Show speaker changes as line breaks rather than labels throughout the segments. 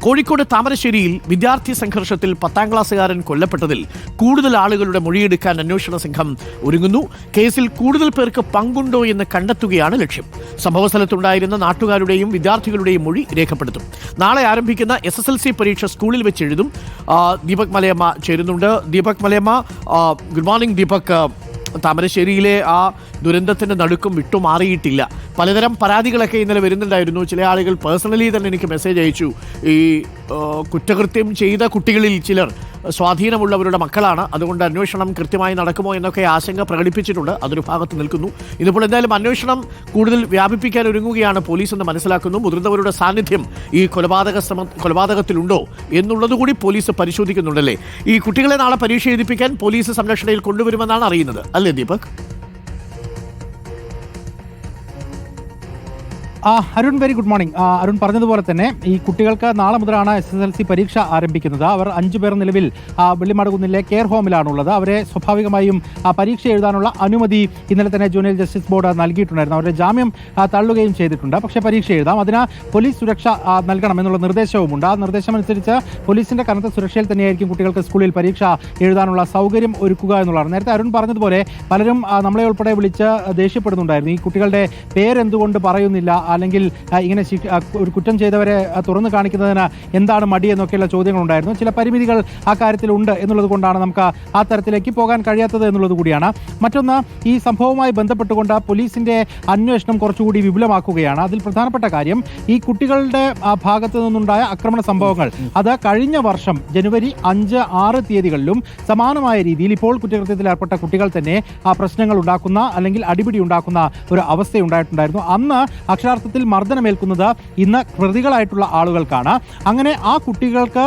കോഴിക്കോട് താമരശ്ശേരിയിൽ വിദ്യാർത്ഥി സംഘർഷത്തിൽ 10ാം ക്ലാസ്സുകാരൻ കൊല്ലപ്പെട്ടതിൽ കൂടുതൽ ആളുകളുടെ മൊഴിയെടുക്കാൻ അന്വേഷണ സംഘം ഒരുങ്ങുന്നു. കേസിൽ കൂടുതൽ പേർക്ക് പങ്കുണ്ടോ എന്ന് കണ്ടെത്തുകയാണ് ലക്ഷ്യം. സംഭവസ്ഥലത്തുണ്ടായിരുന്ന നാട്ടുകാരുടെയും വിദ്യാർത്ഥികളുടെയും മൊഴി രേഖപ്പെടുത്തും. നാളെ ആരംഭിക്കുന്ന SSLC പരീക്ഷ സ്കൂളിൽ വെച്ച് എഴുതും. ദീപക് മലയമ്മ ചേരുന്നുണ്ട്. Deepak Malayamma, good morning Deepak. താമരശ്ശേരിയിലെ ആ ദുരന്തത്തിൻ്റെ നടുക്കം വിട്ടുമാറിയിട്ടില്ല. പലതരം പരാതികളൊക്കെ ഇന്നലെ വരുന്നുണ്ടായിരുന്നു. ചില ആളുകൾ പേഴ്സണലി തന്നെ എനിക്ക് മെസ്സേജ് അയച്ചു. ഈ കുറ്റകൃത്യം ചെയ്ത കുട്ടികളിൽ ചിലർ സ്വാധീനമുള്ളവരുടെ മക്കളാണ്, അതുകൊണ്ട് അന്വേഷണം കൃത്യമായി നടക്കുമോ എന്നൊക്കെ ആശങ്ക പ്രകടിപ്പിച്ചിട്ടുണ്ട്. അതൊരു ഭാഗത്ത് നിൽക്കുന്നു. ഇതിപ്പോൾ എന്തായാലും അന്വേഷണം കൂടുതൽ വ്യാപിപ്പിക്കാൻ ഒരുങ്ങുകയാണ് പോലീസ് എന്ന് മനസ്സിലാക്കുന്നു. മുതിർന്നവരുടെ സാന്നിധ്യം ഈ കൊലപാതകത്തിലുണ്ടോ എന്നുള്ളതുകൂടി പോലീസ് പരിശോധിക്കുന്നുണ്ടല്ലേ? ഈ കുട്ടികളെ നാളെ പരീക്ഷ എഴുതിപ്പിക്കാൻ പോലീസ് സംരക്ഷണയിൽ കൊണ്ടുവരുമെന്നാണ് അറിയുന്നത്, അല്ലേ Deepak?
Arun, very good morning. Arun പറഞ്ഞതുപോലെ തന്നെ ഈ കുട്ടികൾക്ക് നാളെ മുതലാണ് SSLC പരീക്ഷ ആരംഭിക്കുന്നത്. അവർ 5 പേർ നിലവിൽ വെള്ളിമാടുകുന്നിലെ കെയർ ഹോമിലാണുള്ളത്. അവരെ സ്വാഭാവികമായും പരീക്ഷ എഴുതാനുള്ള അനുമതി ഇന്നലെ തന്നെ ജുവനൈൽ ജസ്റ്റിസ് ബോർഡ് നൽകിയിട്ടുണ്ടായിരുന്നു. അവരുടെ ജാമ്യം തള്ളുകയും ചെയ്തിട്ടുണ്ട്. പക്ഷേ പരീക്ഷ എഴുതാം. അതിന് പോലീസ് സുരക്ഷ നൽകണമെന്നുള്ള നിർദ്ദേശവുമുണ്ട്. ആ നിർദ്ദേശമനുസരിച്ച് പോലീസിന്റെ കനത്ത സുരക്ഷയിൽ തന്നെയായിരിക്കും കുട്ടികൾക്ക് സ്കൂളിൽ പരീക്ഷ എഴുതാനുള്ള സൗകര്യം ഒരുക്കുക എന്നുള്ളതാണ്. നേരത്തെ അരുൺ പറഞ്ഞതുപോലെ പലരും നമ്മളെ ഉൾപ്പെടെ വിളിച്ച് ദേഷ്യപ്പെടുന്നുണ്ടായിരുന്നു. ഈ കുട്ടികളുടെ പേരെന്തുകൊണ്ട് പറയുന്നില്ല, അല്ലെങ്കിൽ ഇങ്ങനെ ഒരു കുറ്റം ചെയ്തവരെ തുറന്നു കാണിക്കുന്നതിന് എന്താണ് മടി എന്നൊക്കെയുള്ള ചോദ്യങ്ങളുണ്ടായിരുന്നു. ചില പരിമിതികൾ ആ കാര്യത്തിലുണ്ട് എന്നുള്ളത് കൊണ്ടാണ് നമുക്ക് ആ തരത്തിലേക്ക് പോകാൻ കഴിയാത്തത് എന്നുള്ളത് കൂടിയാണ്. മറ്റൊന്ന്, ഈ സംഭവവുമായി ബന്ധപ്പെട്ടുകൊണ്ട് പോലീസിന്റെ അന്വേഷണം കുറച്ചുകൂടി വിപുലമാക്കുകയാണ്. അതിൽ പ്രധാനപ്പെട്ട കാര്യം ഈ കുട്ടികളുടെ ഭാഗത്തു നിന്നുണ്ടായ ആക്രമണ സംഭവങ്ങൾ, അത് കഴിഞ്ഞ വർഷം ജനുവരി 5, 6 തീയതികളിലും സമാനമായ രീതിയിൽ ഇപ്പോൾ കുറ്റകൃത്യത്തിൽ ഏർപ്പെട്ട കുട്ടികൾ തന്നെ പ്രശ്നങ്ങൾ ഉണ്ടാക്കുന്ന അല്ലെങ്കിൽ അടിപിടി ഉണ്ടാക്കുന്ന ഒരു അവസ്ഥയുണ്ടായിട്ടുണ്ടായിരുന്നു. അന്ന് അക്ഷരാർത്ഥത്തിൽ മർദ്ദനമേൽക്കുന്നത് ഇന്ന് പ്രതികളായിട്ടുള്ള ആളുകൾക്കാണ്. അങ്ങനെ ആ കുട്ടികൾക്ക്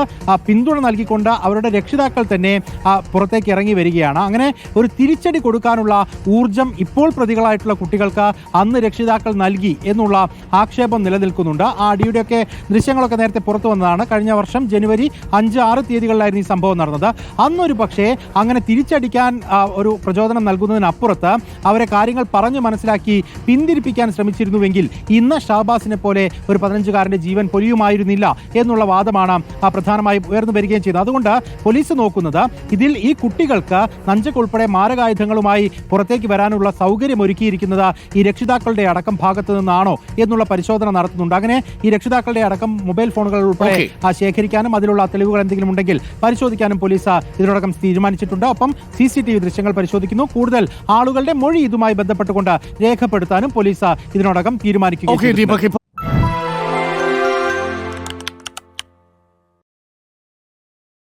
പിന്തുണ നൽകിക്കൊണ്ട് അവരുടെ രക്ഷിതാക്കൾ തന്നെ പുറത്തേക്ക് ഇറങ്ങി വരികയാണ്. അങ്ങനെ ഒരു തിരിച്ചടി കൊടുക്കാനുള്ള ഊർജം ഇപ്പോൾ പ്രതികളായിട്ടുള്ള കുട്ടികൾക്ക് അന്ന് രക്ഷിതാക്കൾ നൽകി എന്നുള്ള ആക്ഷേപം നിലനിൽക്കുന്നുണ്ട്. ആ അടിയുടെയൊക്കെ ദൃശ്യങ്ങളൊക്കെ നേരത്തെ പുറത്തു വന്നതാണ്. കഴിഞ്ഞ വർഷം ജനുവരി 5, 6 തീയതികളിലായിരുന്നു ഈ സംഭവം നടന്നത്. അന്നൊരു പക്ഷേ അങ്ങനെ തിരിച്ചടിക്കാൻ ഒരു പ്രചോദനം നൽകുന്നതിനപ്പുറത്ത് അവരെ കാര്യങ്ങൾ പറഞ്ഞു മനസ്സിലാക്കി പിന്തിരിപ്പിക്കാൻ ശ്രമിച്ചിരുന്നുവെങ്കിൽ ഇന്ന് ഷഹബാസിനെ പോലെ ഒരു 15-കാരന്റെ ജീവൻ പൊലിയുമായിരുന്നില്ല എന്നുള്ള വാദമാണ് പ്രധാനമായും ഉയർന്നു വരികയും ചെയ്യുന്നത്. അതുകൊണ്ട് പോലീസ് നോക്കുന്നത് ഇതിൽ ഈ കുട്ടികൾക്ക് നഞ്ചക്കുൾപ്പെടെ മാരകായുധങ്ങളുമായി പുറത്തേക്ക് വരാനുള്ള സൗകര്യം ഒരുക്കിയിരിക്കുന്നത് ഈ രക്ഷിതാക്കളുടെ അടക്കം ഭാഗത്തു നിന്നാണോ എന്നുള്ള പരിശോധന നടത്തുന്നുണ്ട്. അങ്ങനെ ഈ രക്ഷിതാക്കളുടെ അടക്കം മൊബൈൽ ഫോണുകൾ ഉൾപ്പെടെ ശേഖരിക്കാനും അതിലുള്ള തെളിവുകൾ എന്തെങ്കിലും ഉണ്ടെങ്കിൽ പരിശോധിക്കാനും പോലീസ് ഇതിനോടകം തീരുമാനിച്ചിട്ടുണ്ട്. ഒപ്പം CCTV ദൃശ്യങ്ങൾ പരിശോധിക്കുന്നു. കൂടുതൽ ആളുകളുടെ മൊഴി ഇതുമായി ബന്ധപ്പെട്ടുകൊണ്ട് രേഖപ്പെടുത്താനും പോലീസ് ഇതിനോടകം തീരുമാനിക്കുന്നു.